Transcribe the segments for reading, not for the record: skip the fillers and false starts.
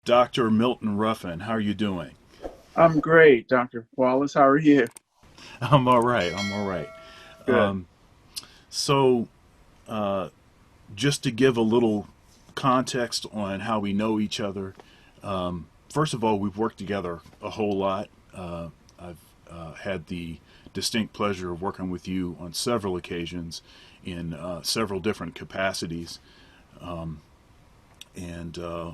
Dr. Milton Ruffin. How are you doing? I'm great, Dr. Wallace. How are you? I'm all right. I'm all right. Good. Um, so, uh, just to give a little context on how we know each other, first of all, we've worked together a whole lot. I've had the distinct pleasure of working with you on several occasions in several different capacities. And uh,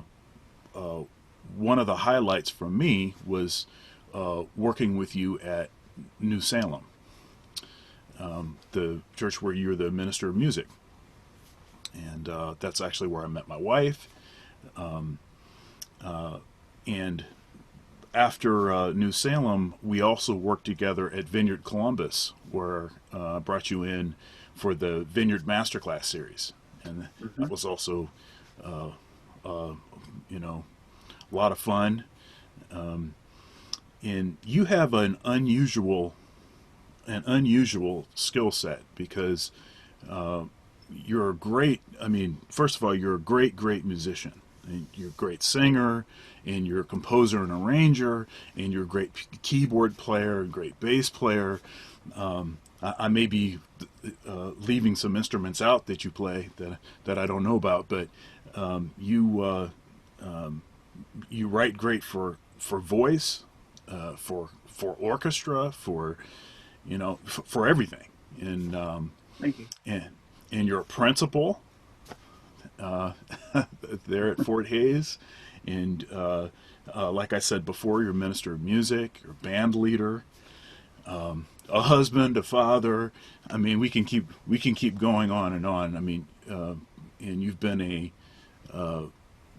one of the highlights for me was working with you at New Salem, the church where you're the minister of music. And that's actually where I met my wife. And after New Salem, we also worked together at Vineyard Columbus, where I brought you in for the Vineyard Masterclass series. And Hmm. that was also, uh, you know, a lot of fun. And you have an unusual skill set because you're a great. I mean, first of all, you're a great musician. And you're a great singer, and you're a composer and arranger, and you're a great keyboard player, great bass player. I may be leaving some instruments out that you play that I don't know about, but you write great for voice, for orchestra, for for everything, and Thank you. and and you're a principal uh, there at Fort Hayes, and like I said before, you're a minister of music, you're a band leader, a husband, a father. I mean, we can keep going on and on. I mean, and you've been a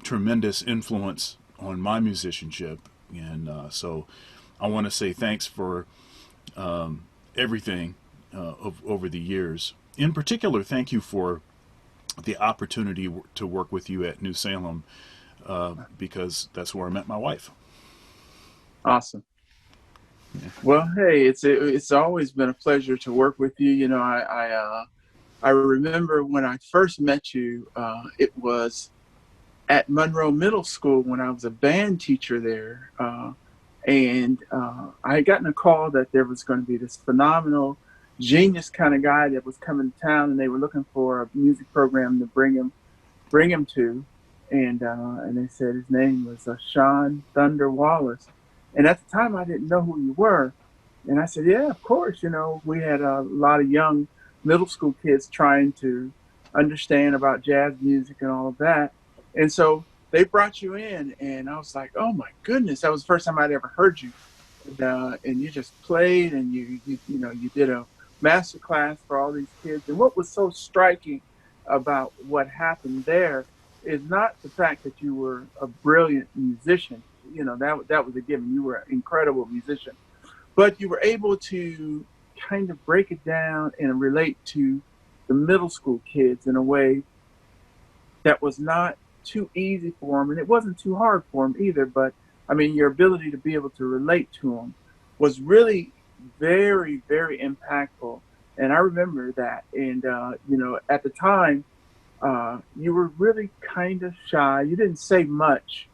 tremendous influence on my musicianship, and so I want to say thanks for everything over the years. In particular, thank you for the opportunity to work with you at New Salem because that's where I met my wife. Awesome. Well, hey, it's always been a pleasure to work with you. I remember when I first met you. It was at Monroe Middle School when I was a band teacher there, and I had gotten a call that there was going to be this phenomenal genius kind of guy that was coming to town, and they were looking for a music program to bring him to, and they said his name was Sean Thunder Wallace, and at the time I didn't know who you were, and I said, yeah, of course, we had a lot of young middle school kids trying to understand about jazz music and all of that, and so they brought you in, and I was like, oh my goodness, that was the first time I'd ever heard you, and you just played, and you did a master class for all these kids. And what was so striking about what happened there is not the fact that you were a brilliant musician. That was a given. You were an incredible musician, but you were able to kind of break it down and relate to the middle school kids in a way that was not too easy for them, and it wasn't too hard for them either. But I mean, your ability to be able to relate to them was really very, very impactful. And I remember that. And at the time, you were really kind of shy. You didn't say much.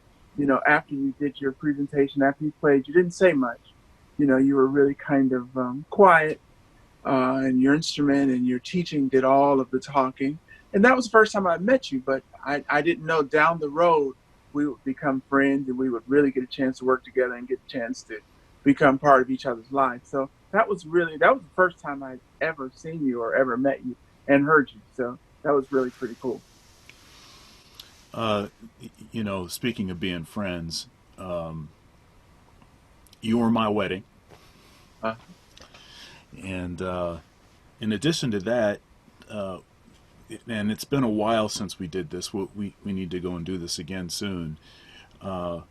After you did your presentation, after you played, you didn't say much. You were really kind of quiet, and your instrument and your teaching did all of the talking. And that was the first time I met you, but I didn't know down the road we would become friends and we would really get a chance to work together and get a chance to become part of each other's lives. So that was the first time I'd ever seen you or ever met you and heard you. So that was really pretty cool. Uh, Speaking of being friends, you were my wedding, Uh, and in addition to that, uh, and it's been a while since we did this. We need to go and do this again soon. Uh,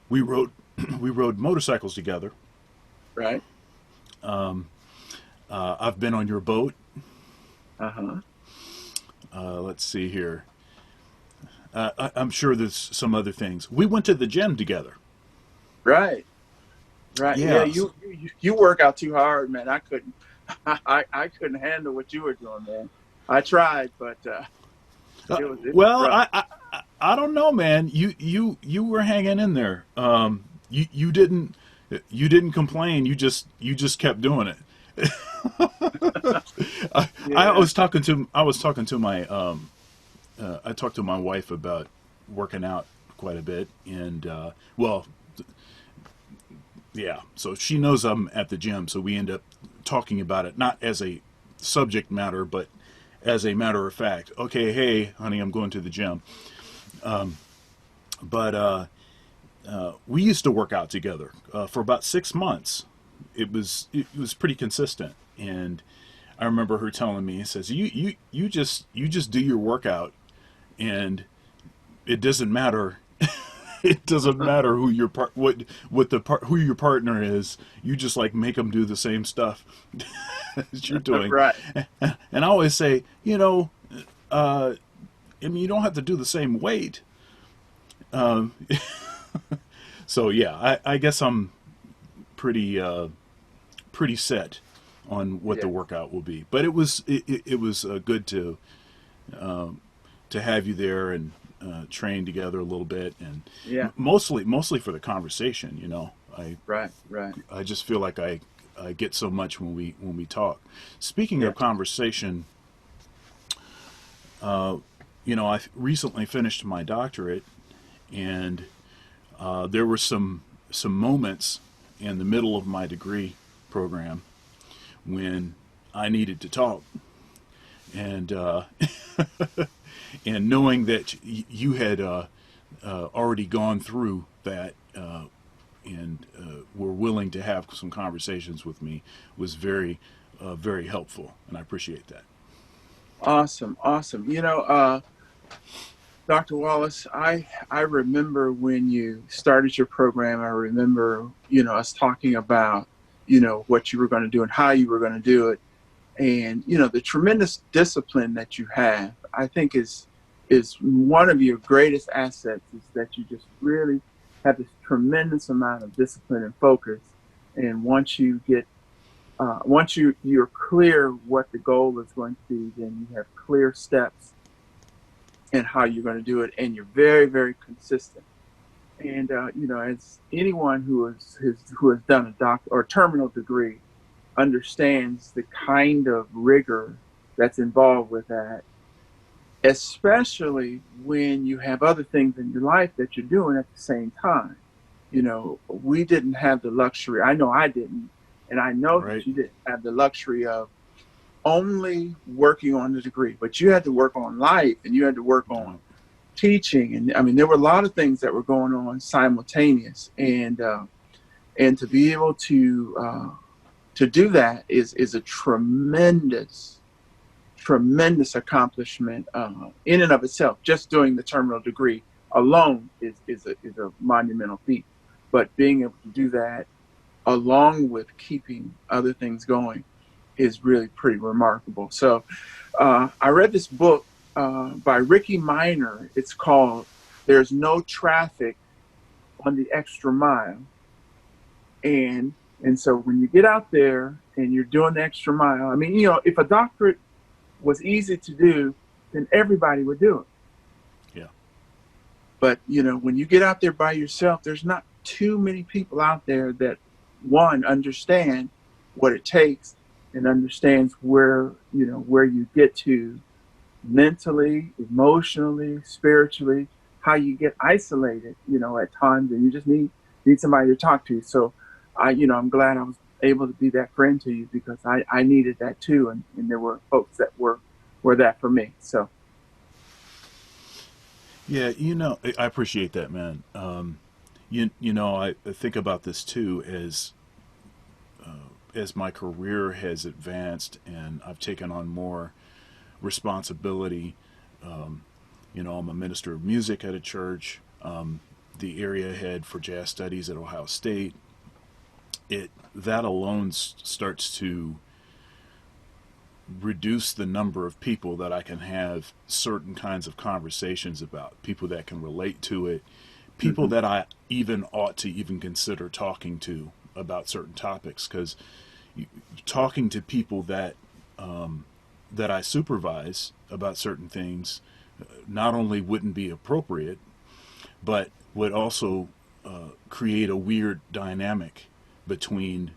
we rode we rode motorcycles together. right. I've been on your boat. Uh-huh. Let's see here. I'm sure there's some other things. We went to the gym together. Right. Right. Yeah, Yeah. you work out too hard, man. I couldn't I couldn't handle what you were doing, man. I tried, but Uh, it was well, rough. I don't know, man. You were hanging in there. You didn't complain. You just kept doing it. I Yeah. was talking to my I talked to my wife about working out quite a bit, and well, yeah. So she knows I'm at the gym, so we end up talking about it not as a subject matter, but as a matter of fact. Okay, hey, honey, I'm going to the gym. But we used to work out together for about 6 months. It was pretty consistent, and I remember her telling me, "It says you just do your workout, and it doesn't matter. It doesn't matter who your what the who your partner is. You just like make them do the same stuff as you're doing." Right. And I always say, I mean, you don't have to do the same weight. Um, so yeah, I guess I'm pretty pretty set on what the Yes. workout will be. But it was good to have you there and train together a little bit, and Yeah. mostly for the conversation. Right. Right. I just feel like I get so much when we talk. Speaking Yeah. of conversation, I recently finished my doctorate, and there were some moments in the middle of my degree program when I needed to talk, and and knowing that you had already gone through that and were willing to have some conversations with me was very helpful, and I appreciate that. Awesome. Awesome. Dr. Wallace, I remember when you started your program. I remember, us talking about, what you were going to do and how you were going to do it. And, the tremendous discipline that you have, I think is one of your greatest assets, is that you just really have this tremendous amount of discipline and focus. And once you're clear what the goal is going to be, then you have clear steps and how you're going to do it, and you're very, very consistent. And as anyone who has done a doctor or terminal degree understands the kind of rigor that's involved with that, especially when you have other things in your life that you're doing at the same time. We didn't have the luxury. I know I didn't, and I know that Right? you didn't have the luxury of only working on the degree, but you had to work on life, and you had to work on No. teaching, and I mean there were a lot of things that were going on simultaneous, and to be able to do that is a tremendous accomplishment in and of itself. Just doing the terminal degree alone is a monumental feat, but being able to do that along with keeping other things going is really pretty remarkable. So I read this book by Ricky Minor. It's called "There's No Traffic on the Extra Mile." And so when you get out there and you're doing the extra mile, I mean, if a doctorate was easy to do, then everybody would do it. Yeah. But when you get out there by yourself, there's not too many people out there that, one, understand what it takes, and understands where you get to mentally, emotionally, spiritually, how you get isolated, at times, and you just need somebody to talk to. So I'm glad I was able to be that friend to you, because I needed that too, and there were folks that were that for me. So Yeah, I appreciate that, man. I think about this too as my career has advanced and I've taken on more responsibility. I'm a minister of music at a church, the area head for jazz studies at Ohio State. It that alone starts to reduce the number of people that I can have certain kinds of conversations about, people that can relate to it, people mhm, that I even ought to even consider talking to about certain topics, because talking to people that I supervise about certain things not only wouldn't be appropriate, but would also create a weird dynamic between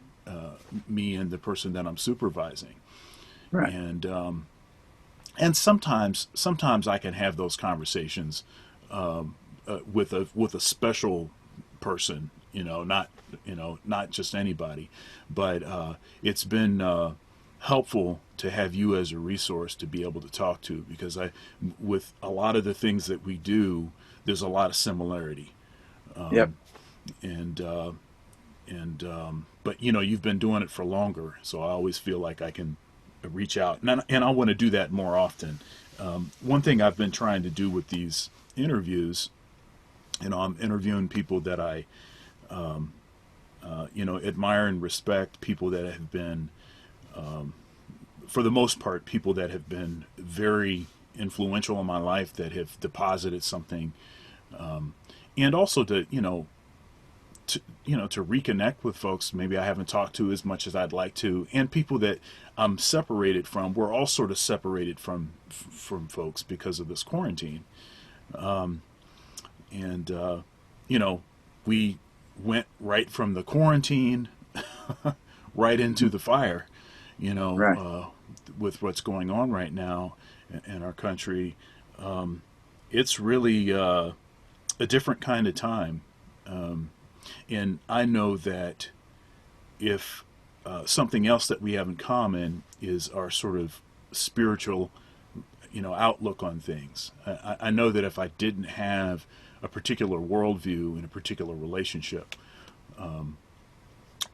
me and the person that I'm supervising. Right. And sometimes I can have those conversations with a special person, not just anybody, but it's been helpful to have you as a resource to be able to talk to, because with a lot of the things that we do, there's a lot of similarity, Yep. and but you've been doing it for longer, so I always feel like I can reach out, and I want to do that more often. One thing I've been trying to do with these interviews, I'm interviewing people that I admire and respect, people that have been, for the most part, people that have been very influential in my life, that have deposited something, and also to reconnect with folks maybe I haven't talked to as much as I'd like to, and people that I'm separated from. We're all sort of separated from folks because of this quarantine, and we went right from the quarantine right into the fire, Right. with what's going on right now in our country. It's really a different kind of time. And I know that if something else that we have in common is our sort of spiritual, outlook on things. I know that if I didn't have a particular worldview and a particular relationship,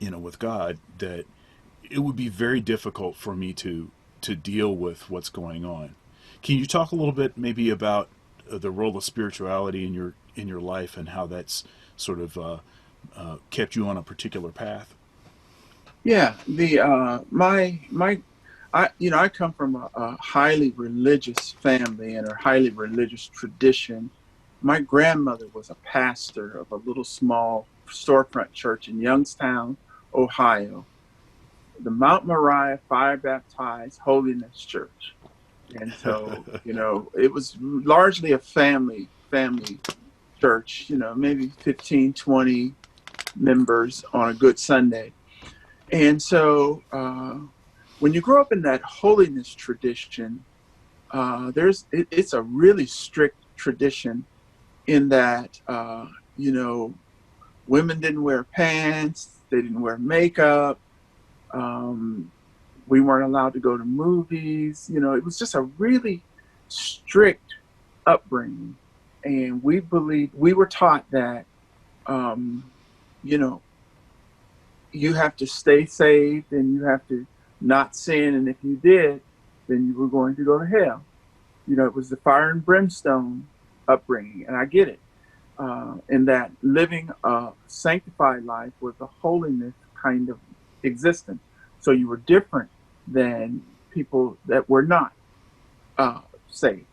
with God, that it would be very difficult for me to deal with what's going on. Can you talk a little bit maybe about the role of spirituality in your life, and how that's sort of kept you on a particular path? Yeah. The my I come from a highly religious family and a highly religious tradition. My grandmother was a pastor of a little small storefront church in Youngstown, Ohio, the Mount Moriah Fire Baptized Holiness Church. And so, it was largely a family church, maybe 15, 20 members on a good Sunday. And so, when you grow up in that holiness tradition, it's a really strict tradition in that, women didn't wear pants, they didn't wear makeup, we weren't allowed to go to movies. It was just a really strict upbringing, and we were taught that, you know, you have to stay saved and you have to not sin, and if you did, then you were going to go to hell. It was the fire and brimstone upbringing, and I get it. In that living a sanctified life was a holiness kind of existence. So you were different than people that were not saved.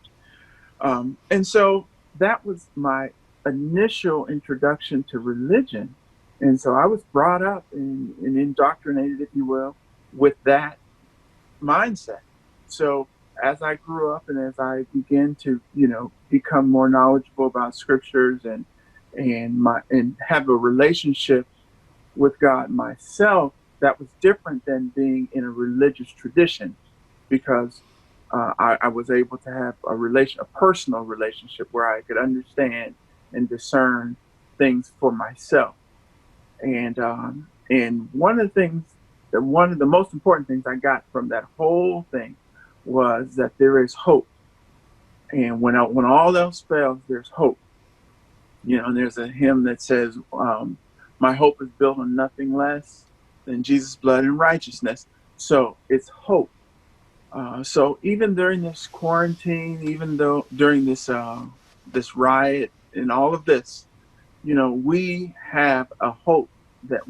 And so that was my initial introduction to religion. And so I was brought up and indoctrinated, if you will, with that mindset. So as I grew up and as I began to, become more knowledgeable about scriptures and have a relationship with God myself, that was different than being in a religious tradition, because I was able to have a personal relationship where I could understand and discern things for myself. And one of the most important things I got from that whole thing was that there is hope. And when all else fails, there's hope. And there's a hymn that says, my hope is built on nothing less than Jesus' blood and righteousness. So it's hope. So even during this quarantine, even though during this riot and all of this, we have a hope that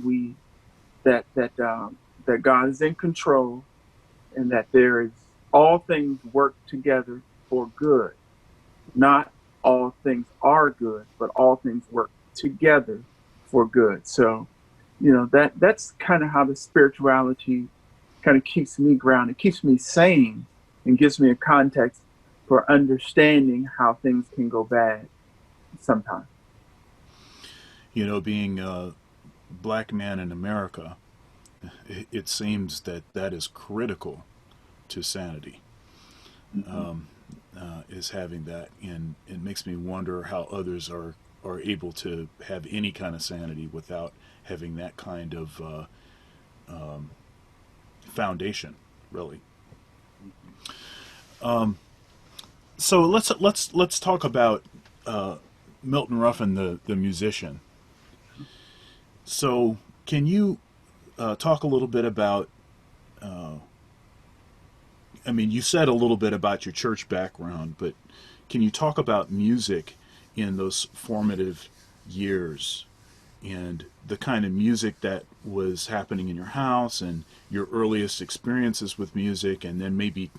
God is in control, and that there is all things work together for good. Not all things are good, but all things work together for good. So, that's kind of how the spirituality kind of keeps me grounded, keeps me sane, and gives me a context for understanding how things can go bad sometimes. You know, being a black man in America, it seems that that is critical to sanity. Mm-hmm. Is having that, and it makes me wonder how others are able to have any kind of sanity without having that kind of foundation, really. So let's talk about Milton Ruffin, the musician. So can you talk a little bit about? I mean, you said a little bit about your church background, but can you talk about music in those formative years and the kind of music that was happening in your house and your earliest experiences with music, and then maybe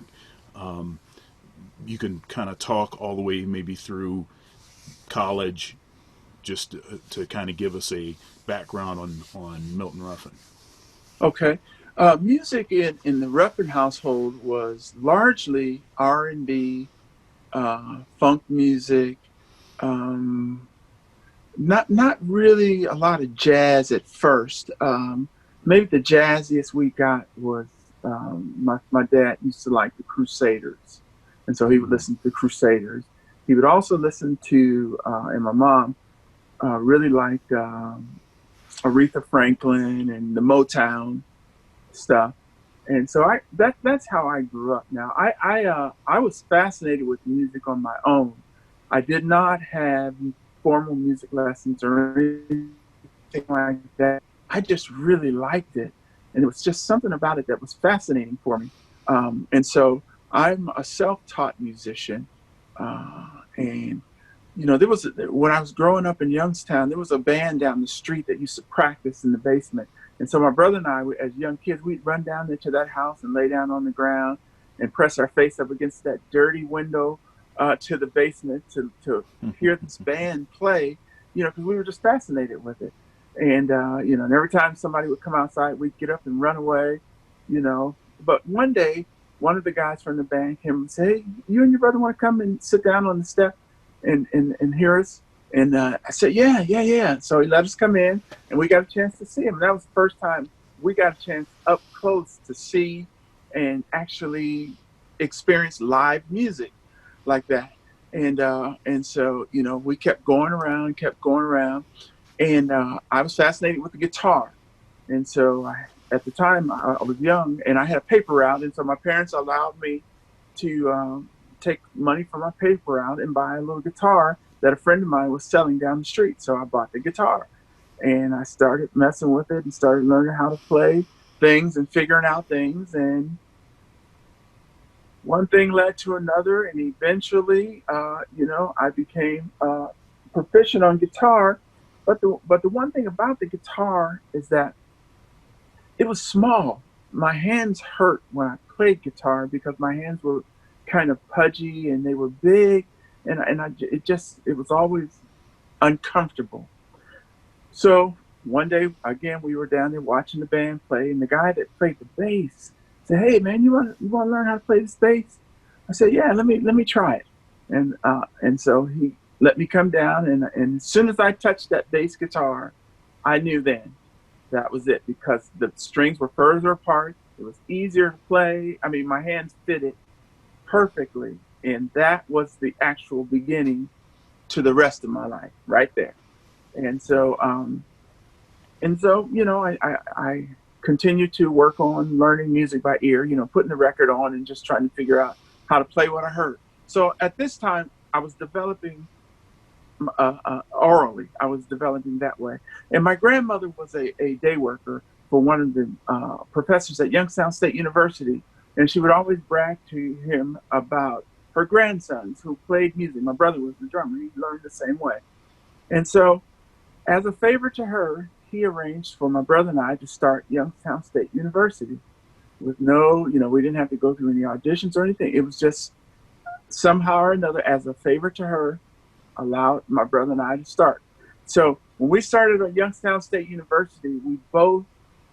you can kind of talk all the way maybe through college, just to kind of give us a background on Milton Ruffin. Okay. Music in the Ruffin household was largely R&B, funk music, um, not really a lot of jazz at first. Maybe the jazziest we got was my dad used to like the Crusaders, and so he would Mm. listen to the Crusaders. He would also listen to, and my mom really liked Aretha Franklin and the Motown stuff. And so that's how I grew up. Now I was fascinated with music on my own. I did not have formal music lessons or anything like that. I just really liked it, and it was just something about it that was fascinating for me. And so I'm a self-taught musician, and there was when I was growing up in Youngstown, there was a band down the street that used to practice in the basement. And so my brother and I, as young kids, we'd run down into that house and lay down on the ground and press our face up against that dirty window to the basement to hear this band play, because we were just fascinated with it. And every time somebody would come outside, we'd get up and run away, you know. But one day, one of the guys from the band came and said, "Hey, you and your brother want to come and sit down on the step and hear us?" And I said, "Yeah, yeah, yeah." So he let us come in, and we got a chance to see him. And that was the first time we got a chance up close to see and actually experience live music like that. And so we kept going around, and I was fascinated with the guitar. And so at the time I was young, and I had a paper route, and so my parents allowed me to take money from my paper route and buy a little guitar that a friend of mine was selling down the street. So I bought the guitar, and I started messing with it and started learning how to play things and figuring out things. And one thing led to another, and eventually, I became proficient on guitar. But the one thing about the guitar is that it was small. My hands hurt when I played guitar because my hands were kind of pudgy and they were big, it was always uncomfortable. So one day again we were down there watching the band play, and the guy that played the bass said, "Hey man, you want to learn how to play this bass?" I said, "Yeah, let me try it." And so he let me come down, and as soon as I touched that bass guitar, I knew then that was it, because the strings were further apart. It was easier to play. I mean, my hands fitted perfectly, and that was the actual beginning to the rest of my life right there. And so, I continued to work on learning music by ear, putting the record on and just trying to figure out how to play what I heard. So at this time, I was developing orally. I was developing that way. And my grandmother was a day worker for one of the professors at Youngstown State University. And she would always brag to him about her grandsons who played music. My brother was the drummer. He learned the same way. And so, as a favor to her, he arranged for my brother and I to start Youngstown State University with no, we didn't have to go through any auditions or anything. It was just somehow or another, as a favor to her, allowed my brother and I to start. So when we started at Youngstown State University, we both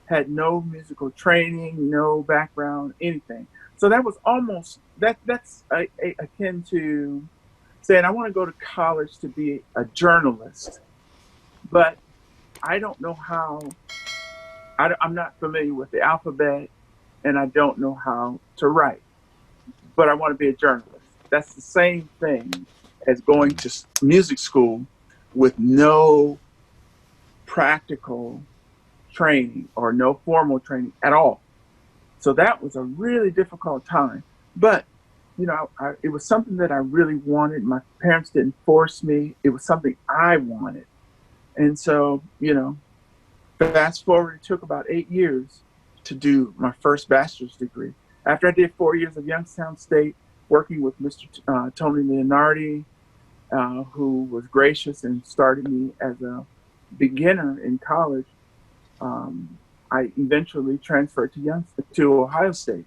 had no musical training, no background, anything. So that was almost that's akin to saying I want to go to college to be a journalist, but I don't know how. I'm not familiar with the alphabet, and I don't know how to write, but I want to be a journalist. That's the same thing as going to music school with no practical training or no formal training at all. So that was a really difficult time. But, it was something that I really wanted. My parents didn't force me. It was something I wanted. And so, fast forward, it took about 8 years to do my first bachelor's degree. After I did 4 years of Youngstown State, working with Mr. Tony Leonardi, who was gracious and started me as a beginner in college, I eventually transferred to Ohio State,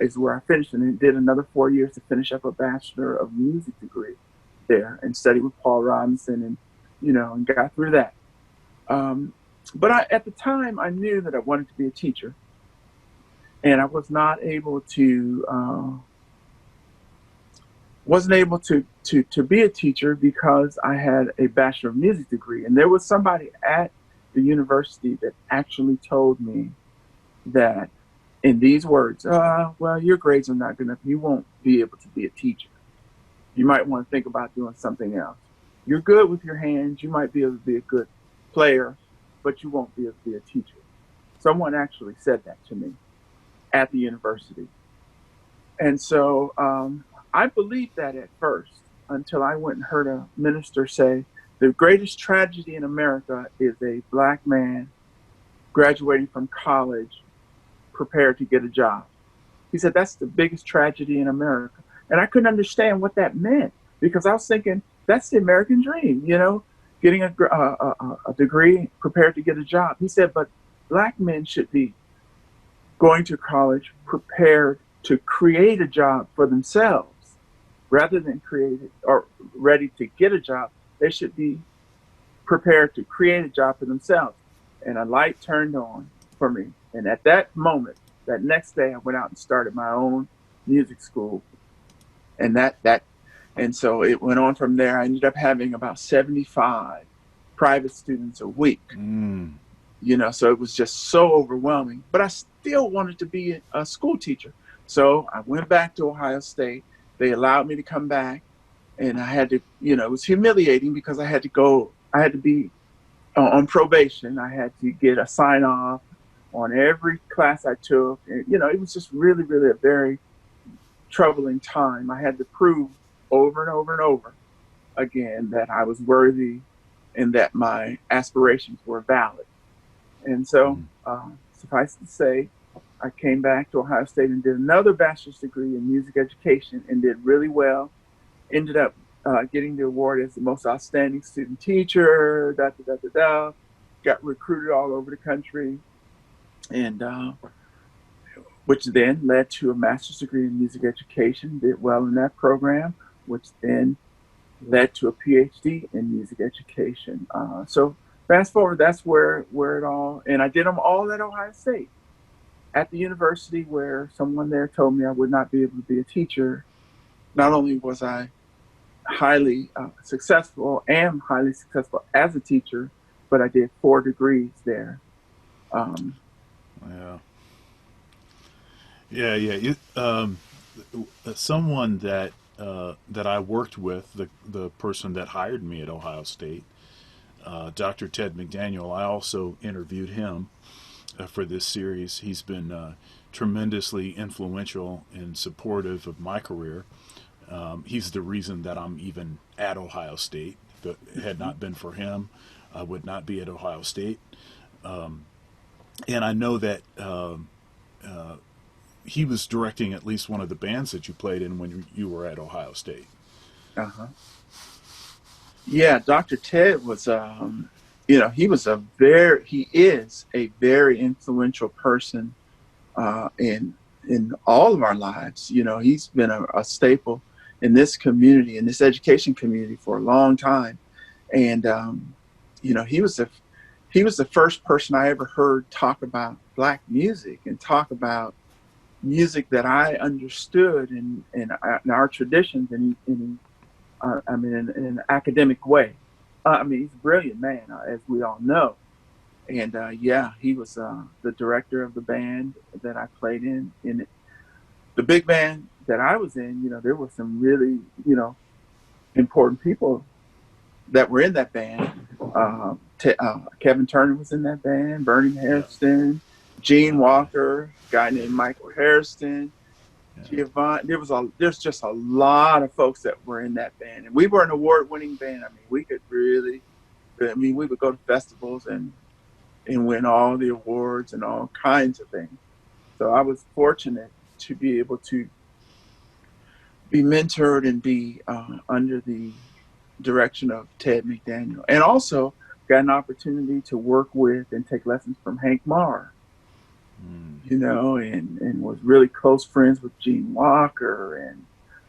is where I finished, and did another 4 years to finish up a Bachelor of Music degree there, and studied with Paul Robinson, and got through that. But at the time, I knew that I wanted to be a teacher, and I was not able to. Wasn't able to be a teacher because I had a Bachelor of Music degree. And there was somebody at the university that actually told me that, in these words, well, your grades are not good enough. You won't be able to be a teacher. You might want to think about doing something else. You're good with your hands. You might be able to be a good player, but you won't be able to be a teacher. Someone actually said that to me at the university. And so I believed that at first, until I went and heard a minister say, the greatest tragedy in America is a Black man graduating from college prepared to get a job. He said, that's the biggest tragedy in America. And I couldn't understand what that meant, because I was thinking, that's the American dream, getting a degree, prepared to get a job. He said, but Black men should be going to college prepared to create a job for themselves. Rather than create it or ready to get a job, they should be prepared to create a job for themselves. And a light turned on for me. And at that moment, that next day, I went out and started my own music school. And so it went on from there. I ended up having about 75 private students a week. So it was just so overwhelming. But I still wanted to be a school teacher. So I went back to Ohio State. They allowed me to come back, and I had to, it was humiliating because I had to be on probation. I had to get a sign off on every class I took. And, it was just really, really a very troubling time. I had to prove over and over and over again that I was worthy and that my aspirations were valid. And so, suffice to say, I came back to Ohio State and did another bachelor's degree in music education and did really well. Ended up getting the award as the most outstanding student teacher, got recruited all over the country, and which then led to a master's degree in music education, did well in that program, which then led to a PhD in music education. So fast forward, that's where it all, and I did them all at Ohio State. At the university, where someone there told me I would not be able to be a teacher, not only was I highly successful as a teacher, but I did 4 degrees there. Someone that I worked with, the person that hired me at Ohio State, Dr. Ted McDaniel, I also interviewed him for this series. He's been tremendously influential and supportive of my career. He's the reason that I'm even at Ohio State. If it had not been for him, I would not be at Ohio State. And I know that he was directing at least one of the bands that you played in when you were at Ohio State. Yeah, Dr. Ted was he is a very influential person in all of our lives. He's been a staple in this community, in this education community, for a long time. And he was he was the first person I ever heard talk about Black music and talk about music that I understood in our traditions, I mean, in an academic way. I mean, he's a brilliant man, as we all know. And yeah, he was the director of the band that I played in. In the big band that I was in, there were some really, important people that were in that band. Kevin Turner was in that band, Bernie Yeah. Hairston, Gene Okay. Walker, a guy named Michael Hairston, Yeah. Giovanni. There's just a lot of folks that were in that band, and we were an award-winning band. I mean, we could really, I mean, we would go to festivals and win all the awards and all kinds of things. So I was fortunate to be able to be mentored and be under the direction of Ted McDaniel, and also got an opportunity to work with and take lessons from Hank Marr, Mm. and was really close friends with Gene Walker and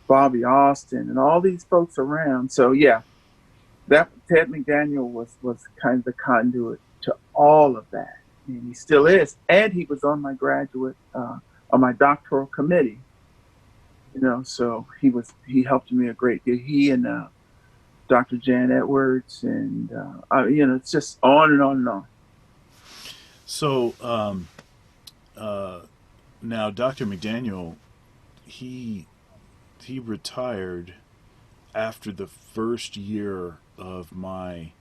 Bobby Austin and all these folks around. So yeah, that Ted McDaniel was kind of the conduit to all of that, and he still is. And he was on my on my doctoral committee. So he helped me a great deal. He and Dr. Jan Edwards, and it's just on and on and on. So uh, now Dr. McDaniel, he he retired after the first year of my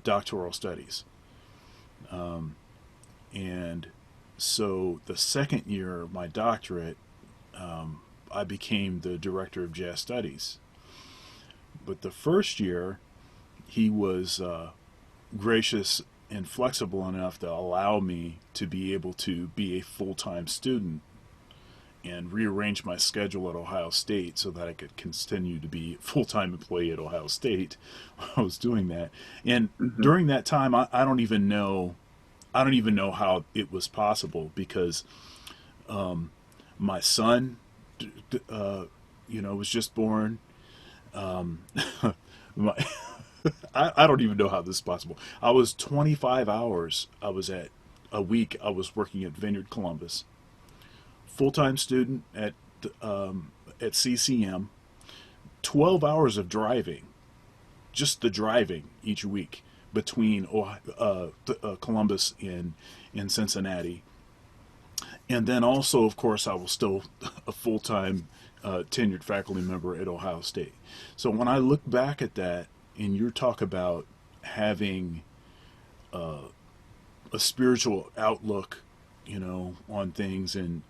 doctoral studies. Um, and so the second year of my doctorate, I became the director of jazz studies. But the first year, he was gracious and flexible enough to allow me to be able to be a full time student and rearrange my schedule at Ohio State so that I could continue to be a full time employee at Ohio State while I was doing that. And Mm-hmm. during that time, I don't even know. I don't even know how it was possible because my son, was just born. Um, my, I don't even know how this is possible. I was 25 hours. I was at a week. I was working at Vineyard Columbus, full time student at CCM. 12 hours of driving, just the driving each week between Columbus and Cincinnati, and then also, of course, I was still a full time tenured faculty member at Ohio State. So when I look back at that, and you talk about having a spiritual outlook, on things, and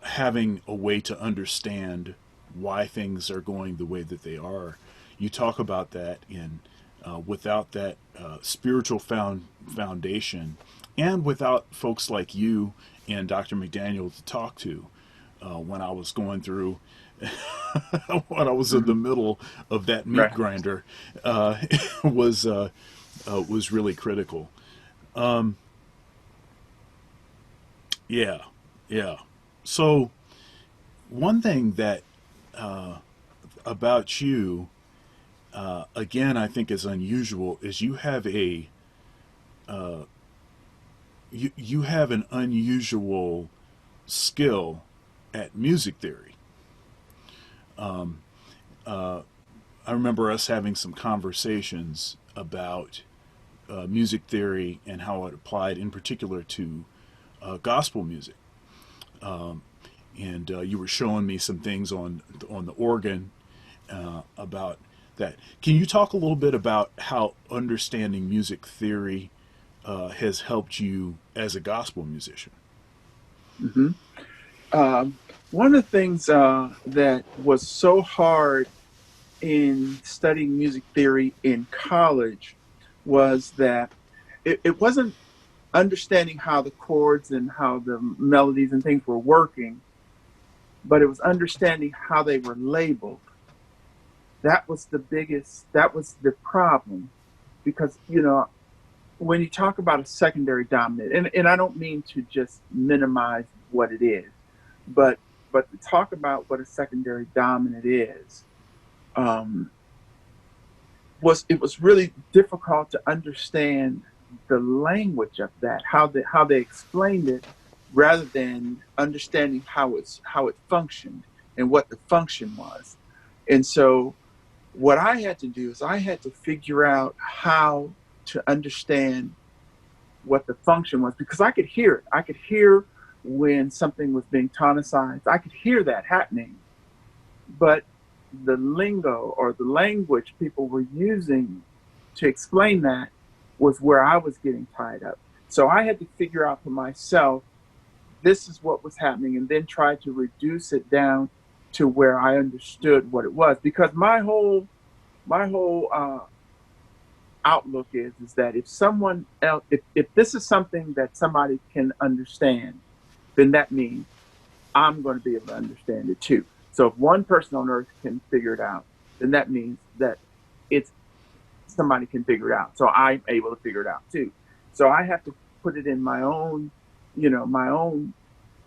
having a way to understand why things are going the way that they are. You talk about that in without that spiritual foundation, and without folks like you and Dr. McDaniel to talk to when I was going through, when I was in Mm-hmm. the middle of that meat Right. grinder, uh, was was really critical. Um, yeah, yeah. So one thing that uh, about you, again, I think is unusual is you have an unusual skill at music theory. Um, uh, I remember us having some conversations about music theory and how it applied, in particular, to gospel music. Um, and you were showing me some things on the organ about that. Can you talk a little bit about how understanding music theory has helped you as a gospel musician? Mm-hmm. Um, One of the things that was so hard in studying music theory in college was that it wasn't understanding how the chords and how the melodies and things were working, but it was understanding how they were labeled. That was the problem. Because, when you talk about a secondary dominant, and I don't mean to just minimize what it is, but to talk about what a secondary dominant is, um, it was really difficult to understand the language of that, how they explained it, rather than understanding how it functioned and what the function was. And so what I had to do is I had to figure out how to understand what the function was, because I could hear it. I could hear when something was being tonicized. I could hear that happening, but the lingo or the language people were using to explain that was where I was getting tied up. So I had to figure out for myself, this is what was happening, and then try to reduce it down to where I understood what it was. Because my whole outlook is that if someone else, if this is something that somebody can understand, then that means I'm going to be able to understand it too. So if one person on earth can figure it out, then that means that it's somebody can figure it out. So I'm able to figure it out too. So I have to put it in my own, my own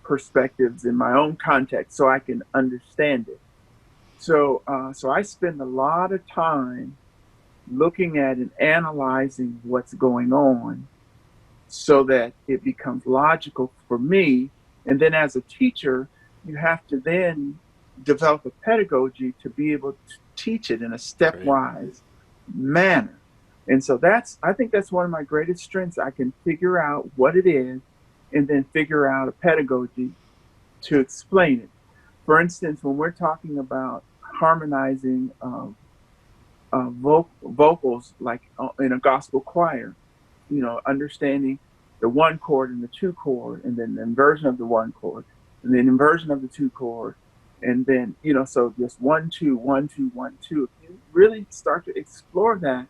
perspectives in my own context so I can understand it. So I spend a lot of time looking at and analyzing what's going on so that it becomes logical for me. And then as a teacher, you have to then develop a pedagogy to be able to teach it in a Right. stepwise manner. And so I think that's one of my greatest strengths. I can figure out what it is and then figure out a pedagogy to explain it. For instance, when we're talking about harmonizing vocals, like in a gospel choir, understanding the one chord and the two chord, and then the inversion of the one chord, and then inversion of the two chord, and then so just 1 2 1 2 1 2. If you really start to explore that,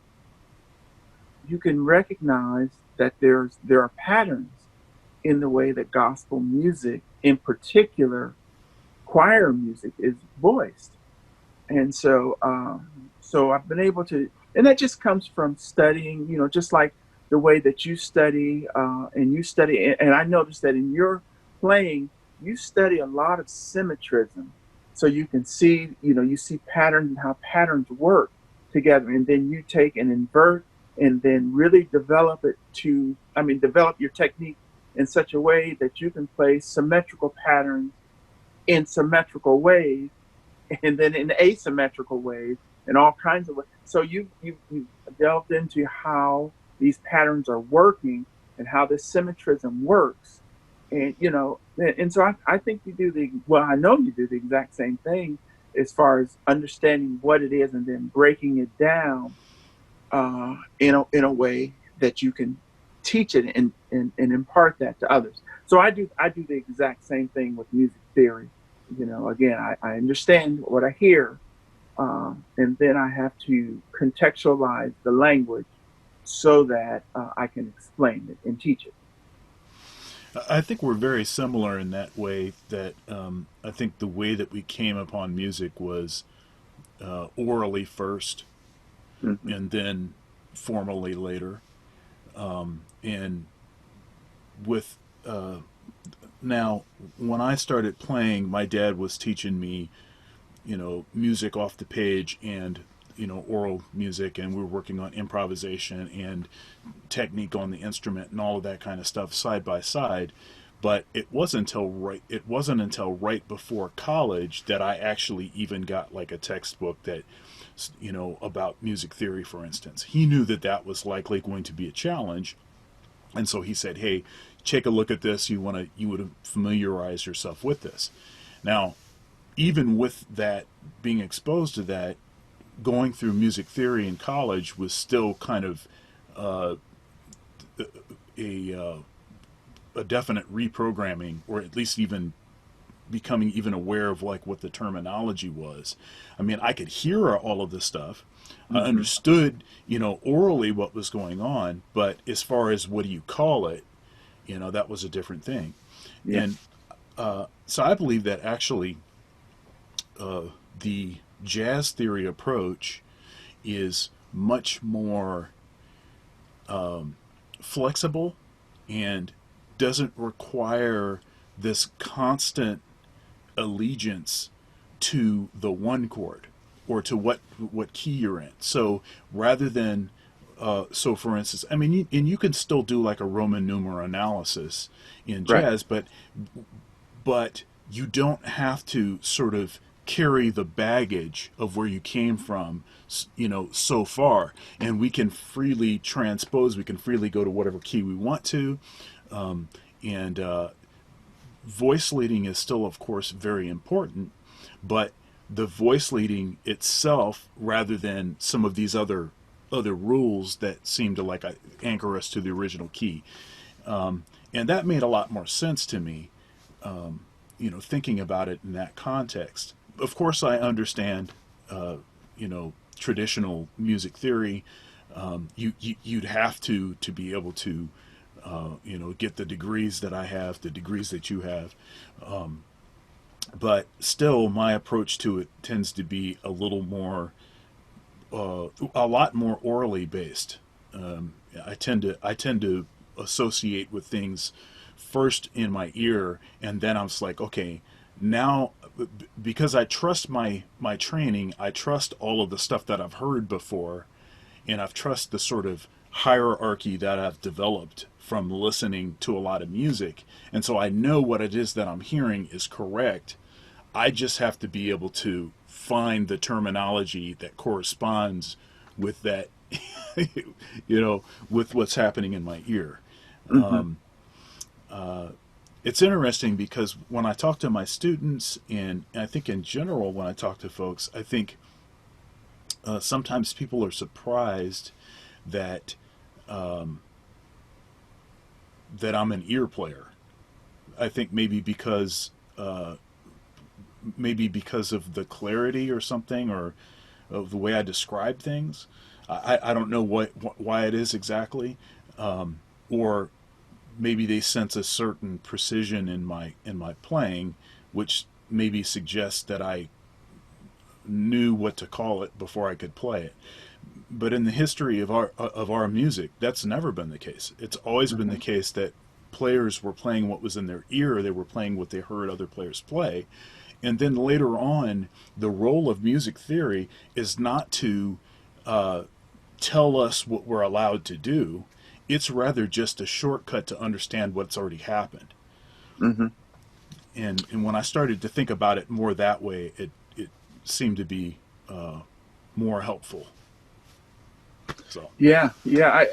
you can recognize that there are patterns in the way that gospel music, in particular choir music, is voiced. And so I've been able to, and that just comes from studying, just like the way that you study, and you study, and I noticed that in your playing, you study a lot of symmetrism, so you can see, you see patterns and how patterns work together, and then you take and invert, and then really develop your technique in such a way that you can play symmetrical patterns in symmetrical ways, and then in asymmetrical ways, and all kinds of ways. So you delved into how these patterns are working and how this symmetrism works, and so I think you do I know you do the exact same thing as far as understanding what it is and then breaking it down in a way that you can teach it and impart that to others. So I do the exact same thing with music theory. Again, I understand what I hear, and then I have to contextualize the language so that I can explain it and teach it. I think we're very similar in that way. That I think the way that we came upon music was orally first, Hmm. and then formally later. And with now, when I started playing, my dad was teaching me, music off the page and oral music, and we were working on improvisation and technique on the instrument and all of that kind of stuff side by side. But it wasn't until right before college that I actually even got like a textbook that about music theory, for instance. He knew that that was likely going to be a challenge, and so he said, "Hey, take a look at this. You would familiarize yourself with this." Now, even with that, being exposed to that, going through music theory in college was still kind of uh, a a definite reprogramming, or at least even becoming even aware of like what the terminology was. I mean, I could hear all of this stuff. I Hmm. understood, orally what was going on, but as far as what do you call it, that was a different thing. Yeah. And so I believe that actually the jazz theory approach is much more flexible and doesn't require this constant allegiance to the one chord. or to what key you're in. So rather than so for instance, I mean, and you can still do like a Roman numeral analysis in Right. jazz, but you don't have to sort of carry the baggage of where you came from, so far, and we can freely transpose. We can freely go to whatever key we want to, and voice leading is still, of course, very important, but the voice leading itself, rather than some of these other rules that seem to like anchor us to the original key, and that made a lot more sense to me, thinking about it in that context. Of course, I understand, traditional music theory. You'd have to be able to, get the degrees that I have, the degrees that you have. But still, my approach to it tends to be a lot more orally based. I tend to associate with things first in my ear, and then I'm just like, okay, now because I trust my training, I trust all of the stuff that I've heard before, and I've trust the sort of hierarchy that I've developed from listening to a lot of music, and so I know what it is that I'm hearing is correct. I just have to be able to find the terminology that corresponds with that, with what's happening in my ear. Hmm. It's interesting because when I talk to my students, and I think in general when I talk to folks, I think sometimes people are surprised that that I'm an ear player. I think maybe because of the clarity or something, or of the way I describe things. I don't know why it is exactly, or maybe they sense a certain precision in my playing, which maybe suggests that I knew what to call it before I could play it. But in the history of our music, that's never been the case. It's always been the Hmm. case that players were playing what was in their ear. They were playing what they heard other players play, and then later on, the role of music theory is not to tell us what we're allowed to do. It's rather just a shortcut to understand what's already happened. Hmm. And when I started to think about it more that way, it seemed to be more helpful. So Yeah, yeah.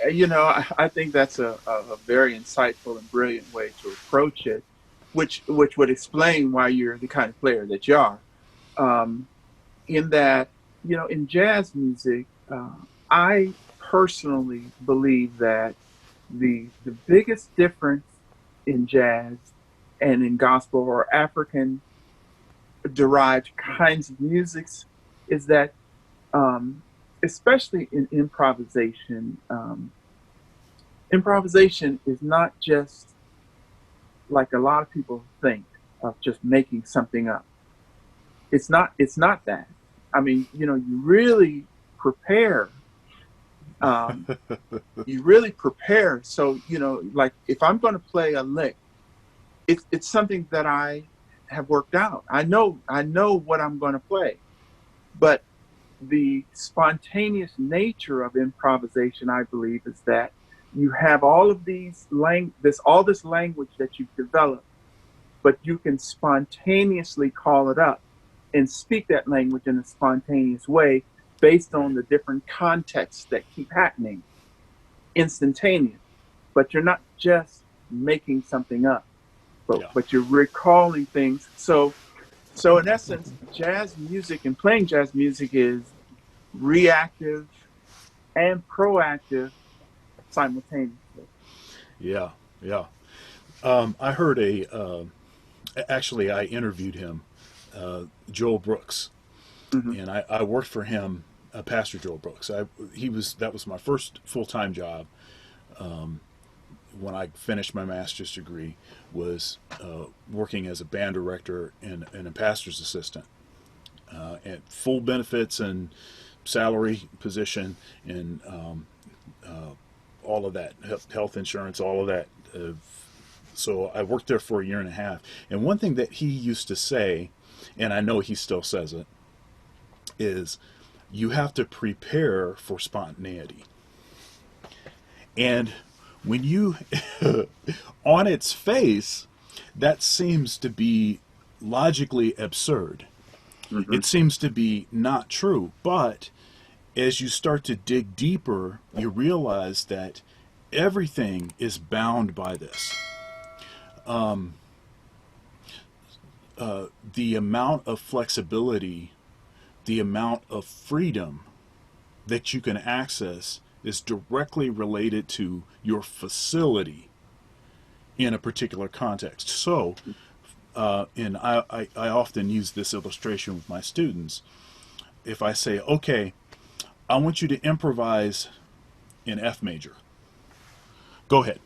I think that's a very insightful and brilliant way to approach it, which would explain why you're the kind of player that you are. Um, in that, in jazz music, I personally believe that the biggest difference in jazz and in gospel or African derived kinds of musics is that, um, especially in improvisation, improvisation is not just like a lot of people think of just making something up. It's not that. I mean, you really prepare. Um, you really prepare. So, like if I'm going to play a lick, it's something that I have worked out. I know what I'm going to play. But the spontaneous nature of improvisation, I believe, is that you have all of this language that you've developed, but you can spontaneously call it up and speak that language in a spontaneous way based on right, the different contexts that keep happening instantaneous. But you're not just making something up, but yeah, but you're recalling things. So in essence, jazz music and playing jazz music is reactive and proactive simultaneously. yeah, yeah. I heard actually I interviewed him, Joel Brooks, Hmm. and I worked for him, Pastor Joel Brooks. That was my first full time job when I finished my master's degree, was working as a band director and a pastor's assistant, at full benefits and salary position, and all of that, health insurance, all of that. So I worked there for a year and a half. And one thing that he used to say, and I know he still says it, is you have to prepare for spontaneity. And when you, on its face, that seems to be logically absurd. Hmm. It seems to be not true. But as you start to dig deeper, you realize that everything is bound by this. The amount of flexibility, the amount of freedom that you can access is directly related to your facility in a particular context. So, and I often use this illustration with my students. If I say, okay, I want you to improvise in F major, go ahead.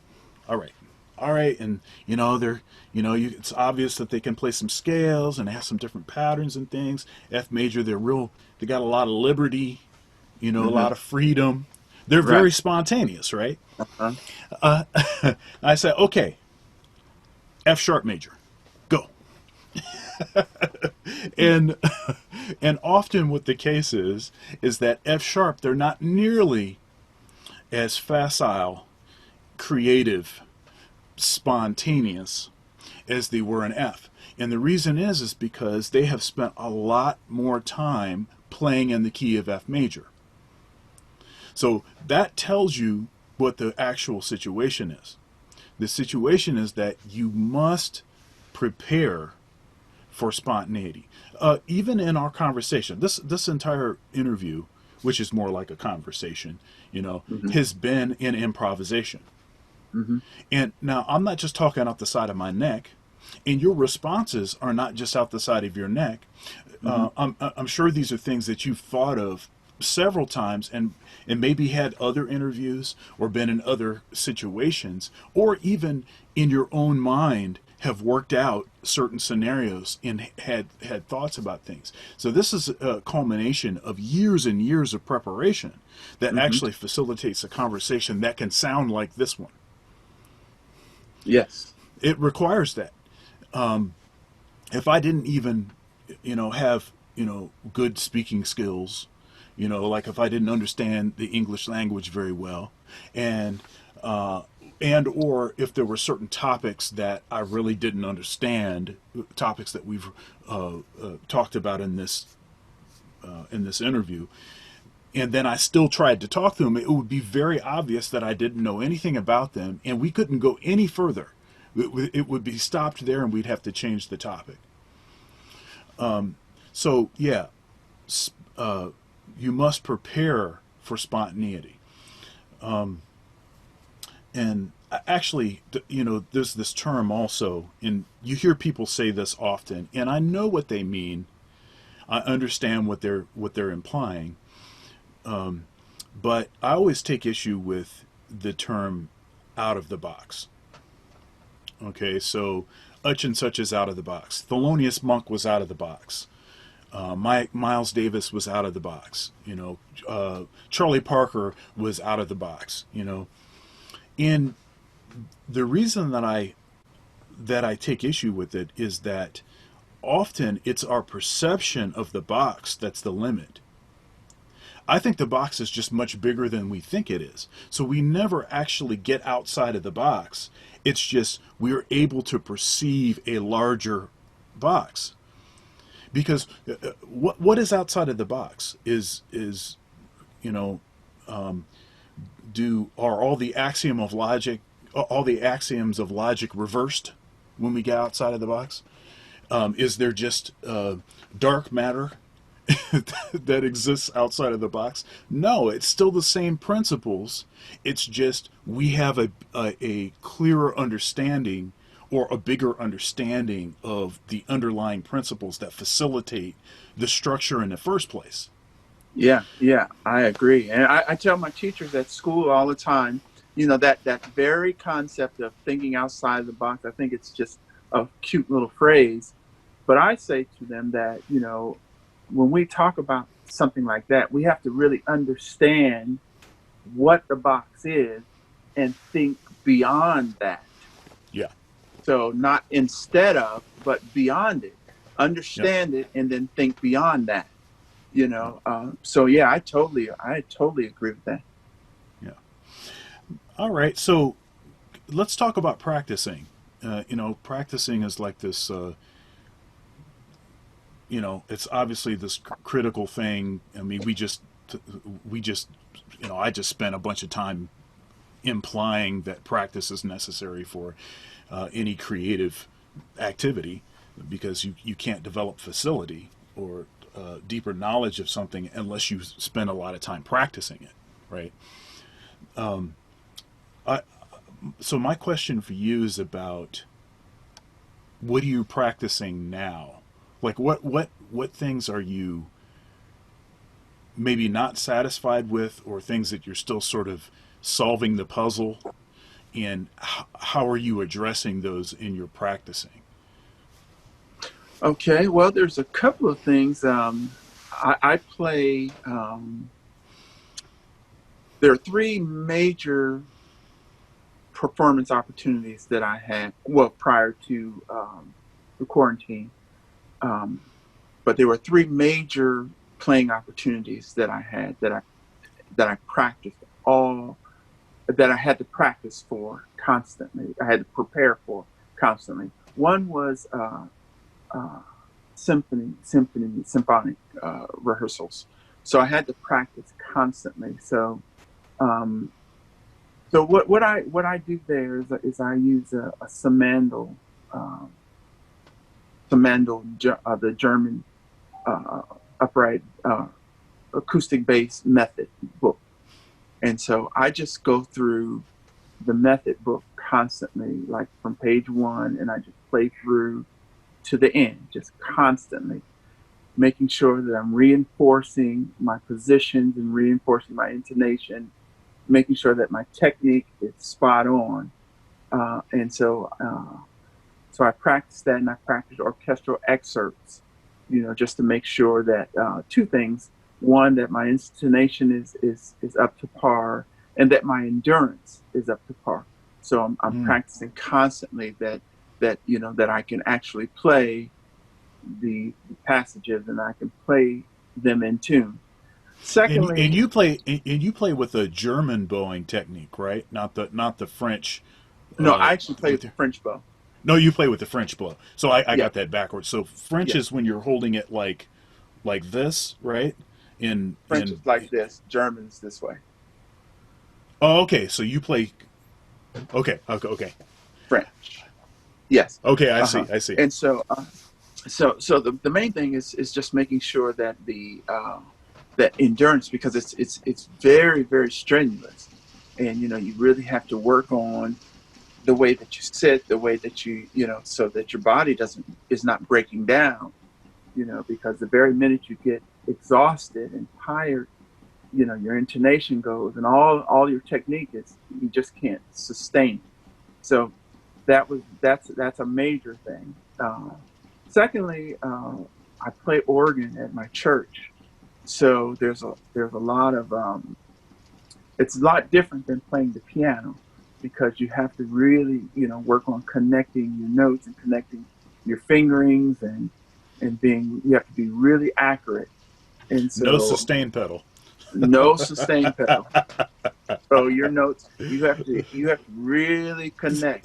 All right. All right. And, it's obvious that they can play some scales and have some different patterns and things. F major, they got a lot of liberty, a Hmm. lot of freedom. They're Right. very spontaneous, right? Uh-huh. Uh, I say, okay, F sharp major, go. And and often what the case is that F sharp, they're not nearly as facile, creative, spontaneous as they were in F. And the reason is because they have spent a lot more time playing in the key of F major. So that tells you what the actual situation is. The situation is that you must prepare for spontaneity. Even in our conversation, this entire interview, which is more like a conversation, Hmm. has been in improvisation. Hmm. And now I'm not just talking out the side of my neck, and your responses are not just out the side of your neck. Hmm. I'm sure these are things that you've thought of several times and maybe had other interviews or been in other situations or even in your own mind have worked out certain scenarios and had thoughts about things. So this is a culmination of years and years of preparation that Hmm. actually facilitates a conversation that can sound like this one. Yes. It requires that. If I didn't even, have, good speaking skills, like if I didn't understand the English language very well, and uh, and or if there were certain topics that I really didn't understand, topics that we've talked about in this interview, and then I still tried to talk to them, it would be very obvious that I didn't know anything about them, and we couldn't go any further. It would be stopped there, and we'd have to change the topic. So yeah, uh, you must prepare for spontaneity. And actually, there's this term also, and you hear people say this often, and I know what they mean. I understand what they're implying, but I always take issue with the term "out of the box." Okay, so such and such is out of the box. Thelonious Monk was out of the box. Miles Davis was out of the box. Charlie Parker was out of the box. And the reason that I take issue with it is that often it's our perception of the box that's the limit. I think the box is just much bigger than we think it is. So we never actually get outside of the box. It's just we're able to perceive a larger box. Because what is outside of the box is you know do are all the axioms of logic reversed when we get outside of the box? Is there just dark matter that exists outside of the box? No, it's still the same principles. It's just we have a clearer understanding or a bigger understanding of the underlying principles that facilitate the structure in the first place. Yeah, yeah, I agree. And I tell my teachers at school all the time, that very concept of thinking outside the box, I think it's just a cute little phrase. But I say to them that, when we talk about something like that, we have to really understand what the box is and think beyond that. Yeah. So not instead of, but beyond it. Yep. Understand it and then think beyond that. Yeah. So yeah, I totally agree with that. Yeah. All right. So let's talk about practicing. Practicing is like this. It's obviously this critical thing. I mean, we just, I just spent a bunch of time implying that practice is necessary for any creative activity because you can't develop facility or deeper knowledge of something unless you spend a lot of time practicing it, right? I, so my question for you is about what are you practicing now? Like what things are you maybe not satisfied with, or things that you're still sort of solving the puzzle, and how are you addressing those in your practicing? Okay, well, there's a couple of things. I play. There are three major performance opportunities that I had. Well, prior to the quarantine, um, but there were three major playing opportunities that I had that I practiced all that I had to practice for constantly. I had to prepare for constantly. One was uh, symphonic rehearsals. So I had to practice constantly. Um, so what I do there is I use a um, the German uh, upright acoustic bass method book, and so I just go through the method book constantly, like from page one, and I just play through to the end, just constantly making sure that I'm reinforcing my positions and reinforcing my intonation, making sure that my technique is spot on. And so I practice that, and I practice orchestral excerpts, just to make sure that two things: one, that my intonation is up to par, and that my endurance is up to par. So I'm Mm. practicing constantly that I can actually play the passages and I can play them in tune. And Secondly, you play with a German bowing technique, right? Not the French. no, Uh, I actually play with with the French bow. No, you play with the French blow. So I Yeah, got that backwards. So French yeah. is when you're holding it like this, right? French is like this, German's this way. Oh, okay. So you play. Okay. French. Yes. Okay, I Uh-huh. see. I see. And so the main thing is just making sure that the that endurance, because it's very, very strenuous. And you really have to work on the way that you sit, the way that so that your body doesn't is not breaking down, because the very minute you get exhausted and tired, your intonation goes, and all your technique is, you just can't sustain it. So that's a major thing. Secondly, I play organ at my church, so there's a lot of it's a lot different than playing the piano, because you have to really work on connecting your notes and connecting your fingerings, and being you have to be really accurate, and No so sustain pedal. no sustain pedal. So your notes, you have to really connect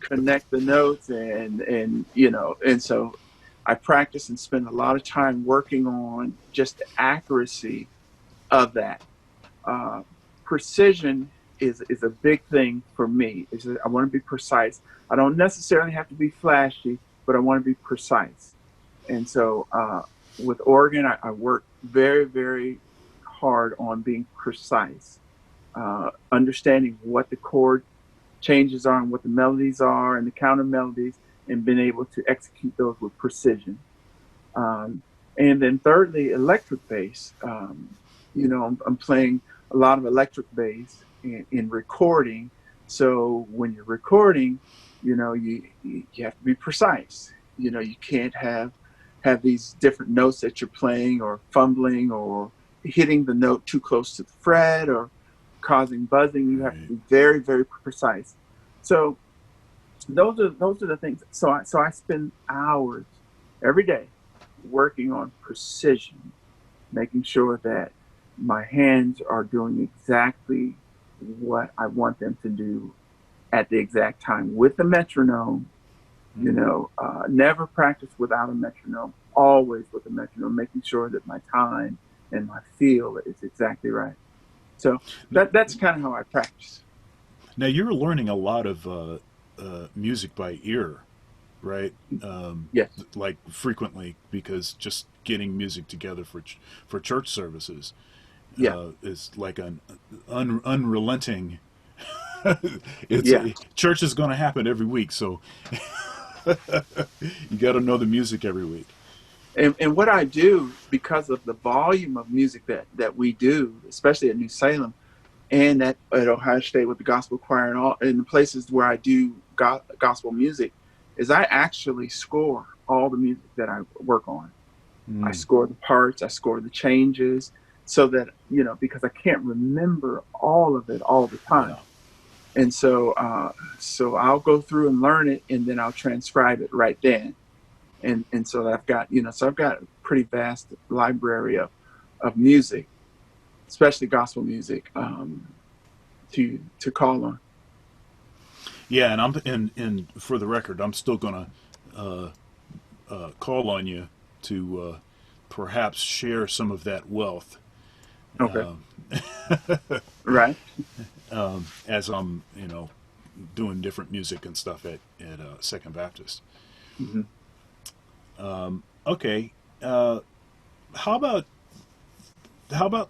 the notes, and so I practice and spend a lot of time working on just the accuracy of that. uh, Precision is a big thing for me. I want to be precise. I don't necessarily have to be flashy, but I want to be precise. And so with organ, I work very, very hard on being precise, understanding what the chord changes are and what the melodies are and the counter melodies, and being able to execute those with precision. Um, and then thirdly, electric bass. I'm playing a lot of electric bass in recording. So when you're recording, you have to be precise. You can't have these different notes that you're playing, or fumbling, or hitting the note too close to the fret, or causing buzzing. You have to Right. be very, very precise. So those are the things. So I spend hours every day working on precision. making sure that my hands are doing exactly what I want them to do at the exact time with the metronome. Never practice without a metronome, always with a metronome, making sure that my time and my feel is exactly right. So that's kind of how I practice. Now you're learning a lot of music by ear, right? Yes. Like frequently, because just getting music together for church services Yeah. is like an unrelenting. Yeah. Church is going to happen every week, so you got to know the music every week. And what I do, because of the volume of music that we do, especially at New Salem and at Ohio State with the gospel choir and all in the places where I do gospel music, is I actually score all the music that I work on. I Mm. score the parts, I score the changes, so that, because I can't remember all of it all the time. Yeah. And so I'll go through and learn it, and then I'll transcribe it right then. And so I've got a pretty vast library of music, especially gospel music, to call on. Yeah, and for the record, I'm still gonna call on you to perhaps share some of that wealth Okay. Right. as I'm doing different music and stuff at Second Baptist. Hmm. Okay, how about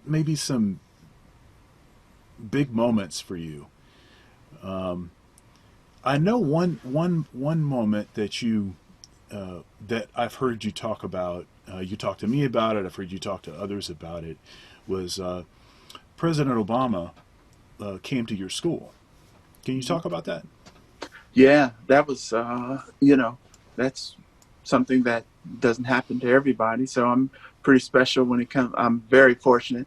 maybe some big moments for you? I know one moment that that I've heard you talk about. You talked to me about it. I've heard you talk to others about it. Was President Obama came to your school? Can you talk about that? Yeah, that was, that's something that doesn't happen to everybody. So I'm pretty special when it comes. I'm very fortunate.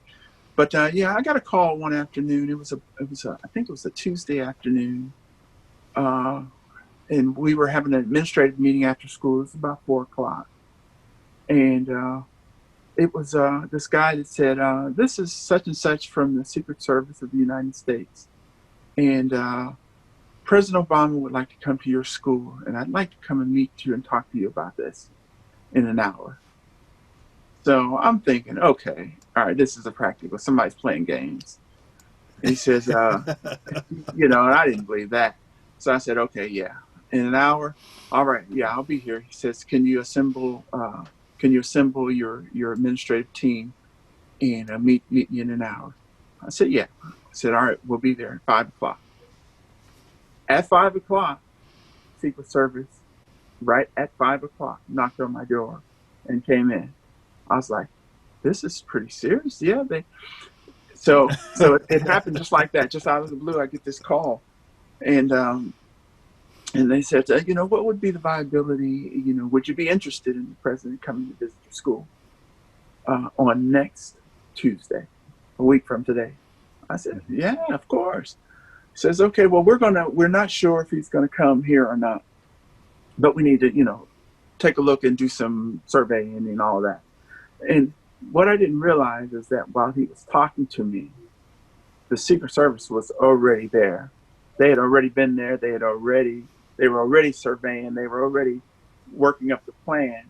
But yeah, I got a call one afternoon. I think it was a Tuesday afternoon, uh, and we were having an administrative meeting after school. It was about 4 o'clock, and it was this guy that said, "This is such and such from the Secret Service of the United States, and President Obama would like to come to your school, and I'd like to come and meet you and talk to you about this in an hour." So I'm thinking, okay, all right, this is a practical. Somebody's playing games. And he says, and I didn't believe that. So I said, okay, yeah, in an hour. All right, yeah, I'll be here. He says, can you assemble your administrative team and meet me in an hour? I said, yeah. I said, all right, we'll be there at 5 o'clock. At 5 o'clock, Secret Service, right at 5 o'clock, knocked on my door and came in. I was like, this is pretty serious. Yeah, so it happened just like that, just out of the blue. I get this call, and they said, what would be the viability? Would you be interested in the president coming to visit your school on next Tuesday, a week from today? I said, yeah, of course. He says, okay, well, we're not sure if he's gonna come here or not, but we need to, take a look and do some surveying and all that. And what I didn't realize is that while he was talking to me, the Secret Service was already there. They had already been there. They were already surveying. They were already working up the plan,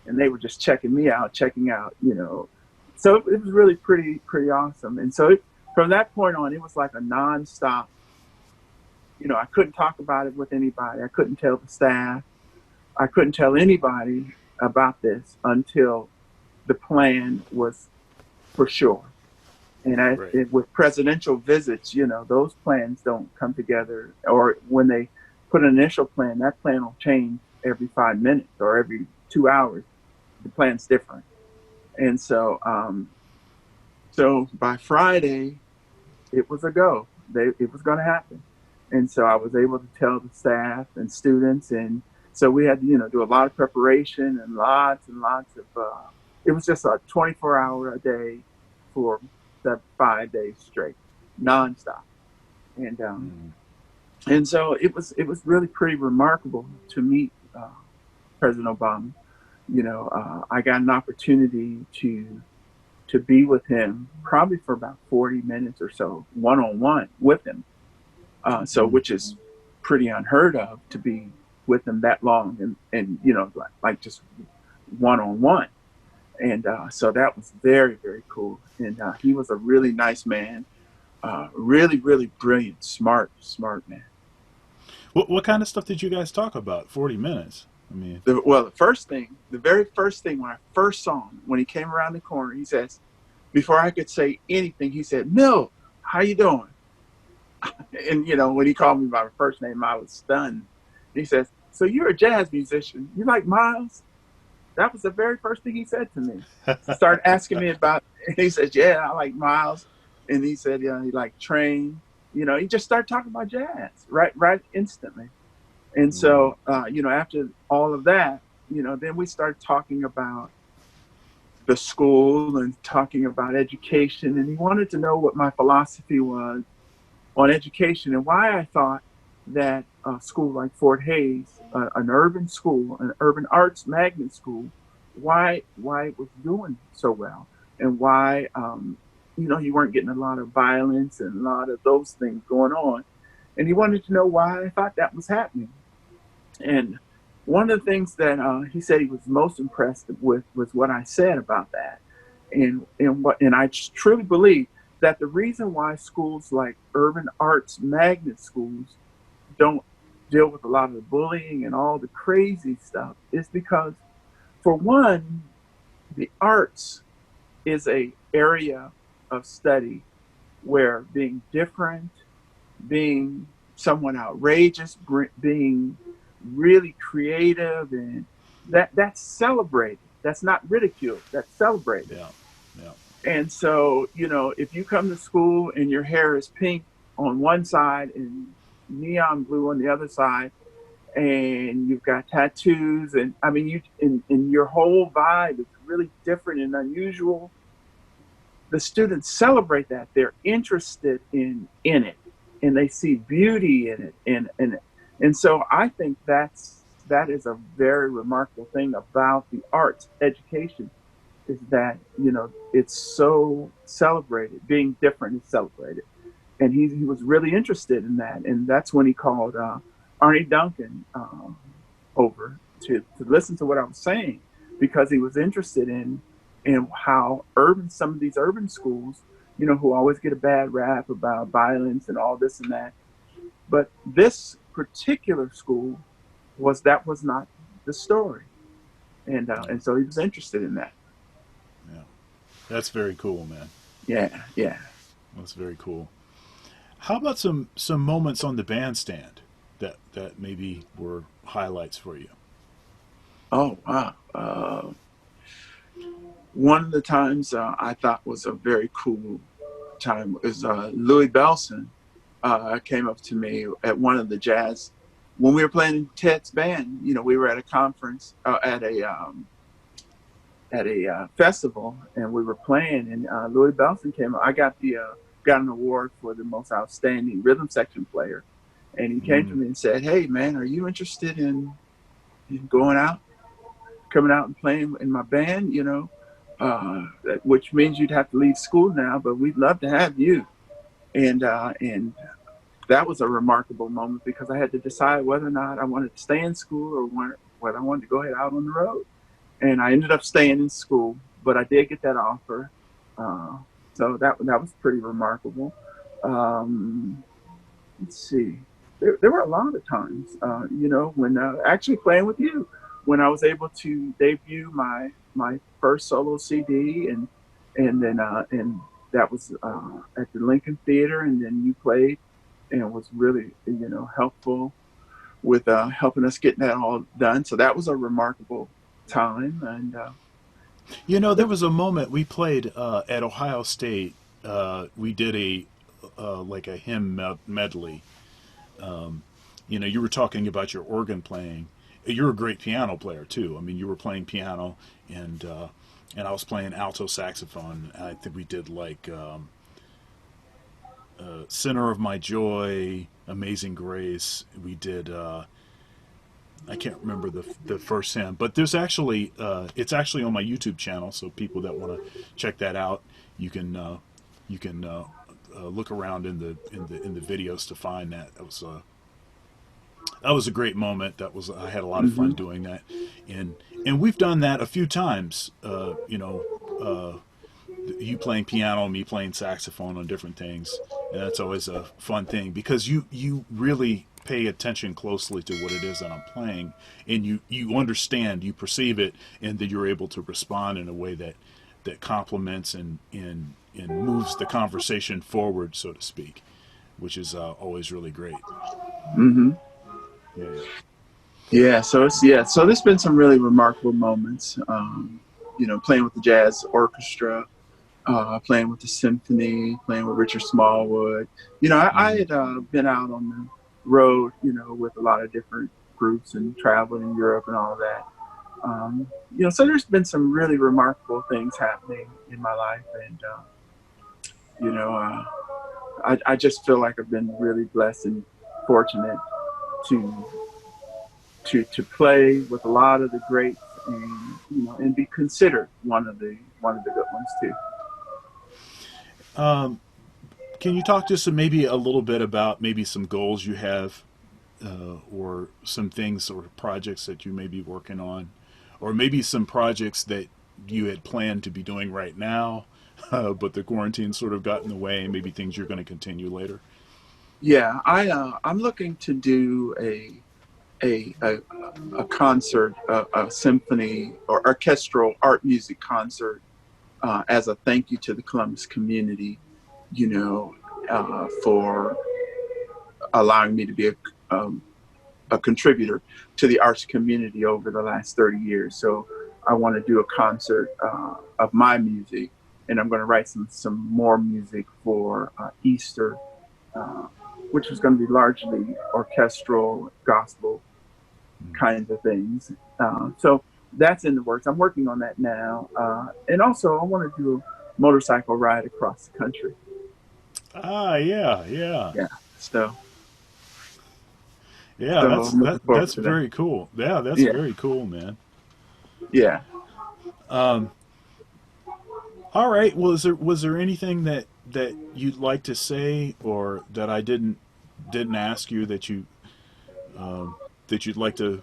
and they were just checking out. So it was really pretty awesome. And so from that point on, it was like a nonstop. I couldn't talk about it with anybody. I couldn't tell the staff. I couldn't tell anybody about this until the plan was for sure. And Right. with presidential visits, those plans don't come together. Or when they put an initial plan, that plan will change every 5 minutes or every 2 hours. The plan's different. And so by Friday, it was a go. It was going to happen. And so I was able to tell the staff and students. And so we had to, do a lot of preparation and lots of, it was just a 24-hour a day for the 5 days straight, nonstop. And Mm. and so it was really pretty remarkable to meet President Obama. I got an opportunity to to be with him probably for about 40 minutes or so, one on one with him. So, Mm. which is pretty unheard of to be with him that long and like just one on one. And so that was very, very cool. And he was a really nice man, really, really brilliant, smart man. What kind of stuff did you guys talk about? 40 minutes. I mean, The very first thing when I first saw him, when he came around the corner, he says, before I could say anything, he said, "Mill, how you doing?" And when he called me by my first name, I was stunned. He says, "So you're a jazz musician? You like Miles?" That was the very first thing he said to me. He started asking me about. And he said, "Yeah, I like Miles," and he said, "Yeah, he liked Train." He just started talking about jazz right instantly. And mm, so, after all of that, then we started talking about the school and talking about education. And he wanted to know what my philosophy was on education and why I thought that a school like Fort Hayes, an urban school, an urban arts magnet school, why it was doing so well, and why you weren't getting a lot of violence and a lot of those things going on. And he wanted to know why I thought that was happening. And one of the things that he said he was most impressed with was what I said about that, and I truly believe that the reason why schools like urban arts magnet schools don't deal with a lot of the bullying and all the crazy stuff is because, for one, the arts is a area of study where being different, being somewhat outrageous, being really creative, and that's celebrated. That's not ridiculed. That's celebrated. yeah, yeah. And so, if you come to school and your hair is pink on one side and neon blue on the other side, and you've got tattoos, and I mean, and your whole vibe is really different and unusual, the students celebrate that. They're interested in it, and they see beauty in it, and so I think that is a very remarkable thing about the arts education, is that it's so celebrated. Being different is celebrated, and he was really interested in that, and that's when he called Arnie Duncan over to listen to what I was saying, because he was interested in how some of these urban schools, who always get a bad rap about violence and all this and that, but this particular school was not the story, and so he was interested in that. Yeah. That's very cool, man. Yeah, yeah. That's very cool. How about some moments on the bandstand that maybe were highlights for you? Oh wow. One of the times I thought was a very cool time is Louis Belson came up to me at one of the jazz when we were playing in Ted's band. We were at a conference at a festival, and we were playing, and Louis Belson came up. I got an award for the most outstanding rhythm section player, and he came to Mm. me and said, "Hey man, are you interested in coming out and playing in my band? Which means you'd have to leave school now, but we'd love to have you." And that was a remarkable moment, because I had to decide whether or not I wanted to stay in school or whether I wanted to go ahead out on the road. And I ended up staying in school, but I did get that offer. Uh, so that was pretty remarkable. Um, let's see. There were a lot of times, when actually playing with you, when I was able to debut my first solo CD, and that was at the Lincoln Theater, and then you played, and was really helpful with helping us get that all done. So that was a remarkable time, and There was a moment we played at Ohio State. We did a like a hymn medley. You were talking about your organ playing. You're a great piano player too. I mean, you were playing piano, and and I was playing alto saxophone. I think we did like "Center of My Joy," "Amazing Grace." We did I can't remember the first hymn, but there's actually it's actually on my YouTube channel. So people that want to check that out, you can look around in the videos to find that. That was a great moment. That was I had a lot of fun Hmm. doing that, and we've done that a few times. You playing piano, me playing saxophone on different things, and that's always a fun thing because you really pay attention closely to what it is that I'm playing, and you understand, you perceive it, and that you're able to respond in a way that complements and moves the conversation forward, so to speak, which is always really great. Hmm. Yeah, yeah. Yeah, so so there's been some really remarkable moments. Playing with the jazz orchestra, playing with the symphony, playing with Richard Smallwood. I Mm-hmm. had been out on the road, with a lot of different groups and traveling in Europe and all of that. So there's been some really remarkable things happening in my life, and you know, uh, I just feel like I've been really blessed and fortunate to to play with a lot of the greats, and and be considered one of the good ones too. Can you talk to us maybe a little bit about maybe some goals you have, or some things or projects that you may be working on, or maybe some projects that you had planned to be doing right now, but the quarantine sort of got in the way, and maybe things you're going to continue later? Yeah, I'm looking to do a a, a concert, a symphony or orchestral art music concert, as a thank you to the Columbus community, for allowing me to be a contributor to the arts community over the last 30 years. So I want to do a concert of my music, and I'm going to write some more music for Easter, uh, which is going to be largely orchestral, gospel kinds of things. So that's in the works. I'm working on that now, and also I want to do a motorcycle ride across the country. Ah, yeah, yeah, Yeah. So yeah. so That's I'm looking forward that's to that. very cool. Yeah, that's Yeah. very cool, man. Yeah. All right. Well, was there anything that you'd like to say, or that I didn't ask you that you'd like to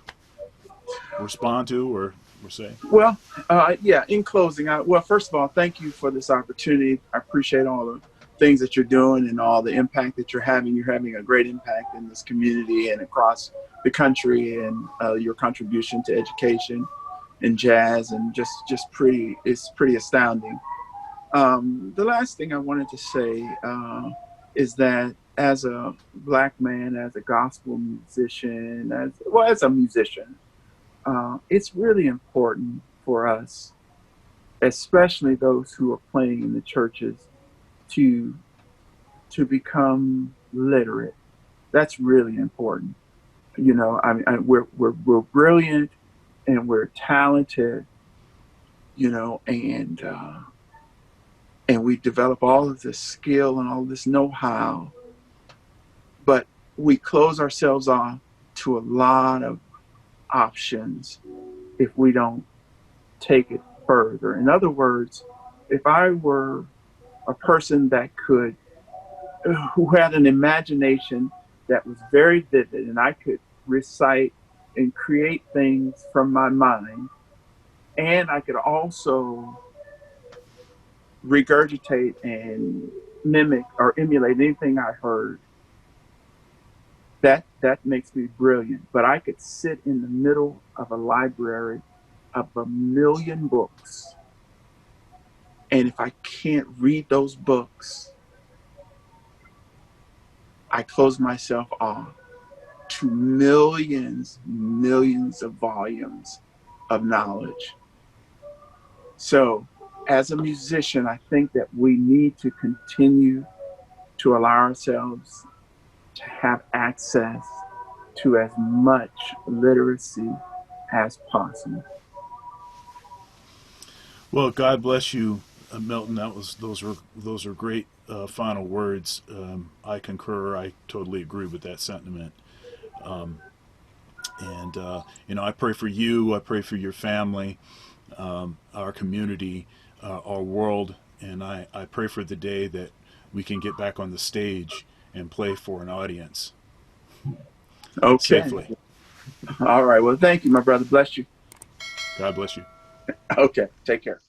respond to or say? Well, yeah, in closing, well, first of all, thank you for this opportunity. I appreciate all the things that you're doing and all the impact that you're having. You're having a great impact in this community and across the country, and your contribution to education and jazz, and it's pretty astounding. The last thing I wanted to say is that as a black man, as a gospel musician, as a musician, it's really important for us, especially those who are playing in the churches, to become literate. That's really important. I mean, we're brilliant and we're talented, and we develop all of this skill and all this know-how, but we close ourselves off to a lot of options if we don't take it further. In other words, if I were a person who had an imagination that was very vivid, and I could recite and create things from my mind, and I could also regurgitate and mimic or emulate anything I heard, that makes me brilliant. But I could sit in the middle of a library of a million books, and if I can't read those books, I close myself off to millions of volumes of knowledge. So, as a musician, I think that we need to continue to allow ourselves to have access to as much literacy as possible. Well, God bless you, Milton. Those are great final words. I concur. I totally agree with that sentiment. And I pray for you. I pray for your family, our community, our world, and I pray for the day that we can get back on the stage and play for an audience Okay. safely. All right. Well, thank you, my brother. Bless you. God bless you. Okay. Take care.